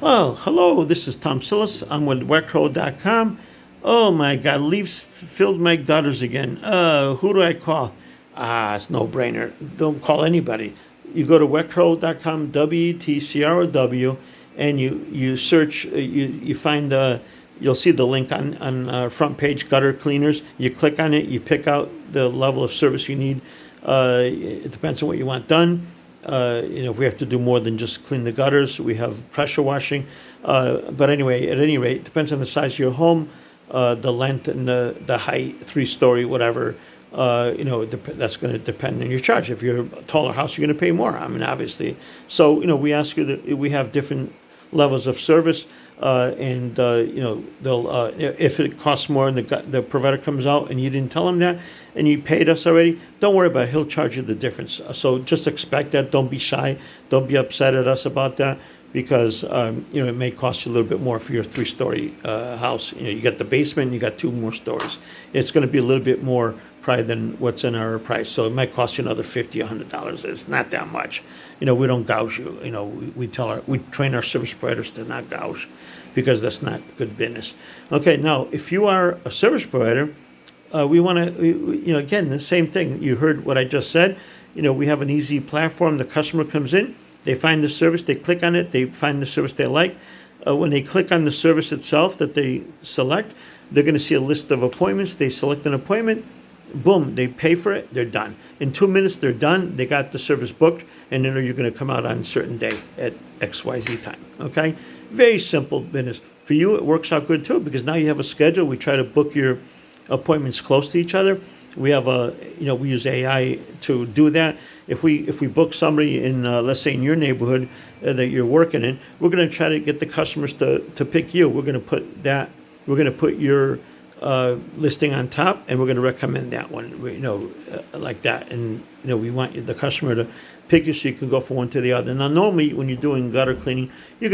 Well, hello, this is Tom Sillis. I'm with Wecro.com. Oh my God, leaves filled my gutters again. Who do I call? It's no brainer. Don't call anybody. You go to Wecro.com, WETCROW, and you search, you find you'll see the link on front page gutter cleaners. You click on it, you pick out the level of service you need. It depends on what you want done. If we have to do more than just clean the gutters, we have pressure washing. But anyway, at any rate, it depends on the size of your home, the length and the height, 3-story, whatever. That's going to depend on your charge. If you're a taller house, you're going to pay more. I mean, obviously. So, we ask you that we have different levels of service. They'll if it costs more and the provider comes out and you didn't tell him that and you paid us already, don't worry about it. He'll charge you the difference. So just expect that. Don't be shy. Don't be upset at us about that because it may cost you a little bit more for your 3-story house. You got the basement, you got 2 more stories. It's going to be a little bit more probably than what's in our price. So it might cost you another $50, $100. It's not that much. We don't gouge you. We train our service providers to not gouge because that's not good business. Okay, now if you are a service provider, we want to, again, the same thing. You heard what I just said. We have an easy platform. The customer comes in, they find the service, they click on it, they find the service they like. When they click on the service itself that they select, they're going to see a list of appointments. They select an appointment. Boom, they pay for it, they're done. In 2 minutes, they're done. They got the service booked, and then you're going to come out on a certain day at XYZ time, okay? Very simple business. For you, it works out good, too, because now you have a schedule. We try to book your appointments close to each other. We have we use AI to do that. If we book somebody in, let's say, in your neighborhood that you're working in, we're going to try to get the customers to pick you. We're going to put your listing on top, and we're going to recommend that one, like that. And, we want the customer to pick you so you can go from one to the other. Now, normally, when you're doing gutter cleaning, you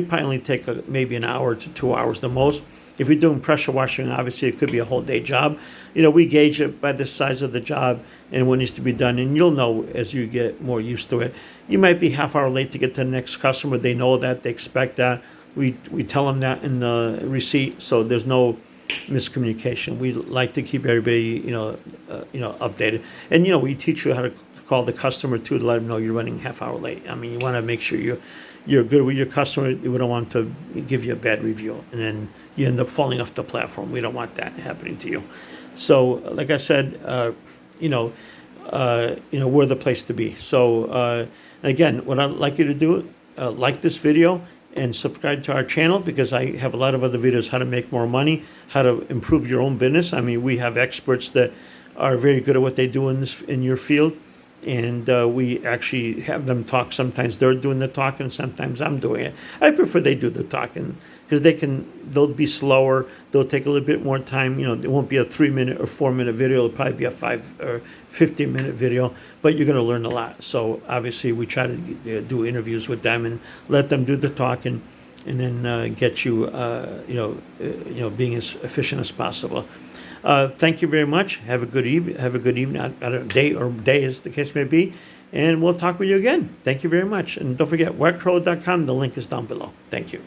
probably only take maybe an hour to 2 hours the most. If you're doing pressure washing, obviously, it could be a whole day job. We gauge it by the size of the job and what needs to be done, and you'll know as you get more used to it. You might be half hour late to get to the next customer. They know that. They expect that. We tell them that in the receipt, so there's no miscommunication. We like to keep everybody, updated. And, we teach you how to call the customer, too, to let them know you're running half hour late. I mean, you want to make sure you're good with your customer. We don't want to give you a bad review, and then you end up falling off the platform. We don't want that happening to you. So, like I said, we're the place to be. So, again, what I'd like you to do, like this video and subscribe to our channel because I have a lot of other videos how to make more money, how to improve your own business. I mean, we have experts that are very good at what they do in your field. And we actually have them talk. Sometimes they're doing the talking, sometimes I'm doing it. I prefer they do the talking because they'll be slower. They'll take a little bit more time. It won't be a 3-minute or 4-minute video. It'll probably be a 5 or 15-minute video, but you're going to learn a lot. So obviously we try to do interviews with them and let them do the talking and then get you, being as efficient as possible. Thank you very much. Have a good evening. Have a good evening, day as the case may be. And we'll talk with you again. Thank you very much. And don't forget, wecro.com. The link is down below. Thank you.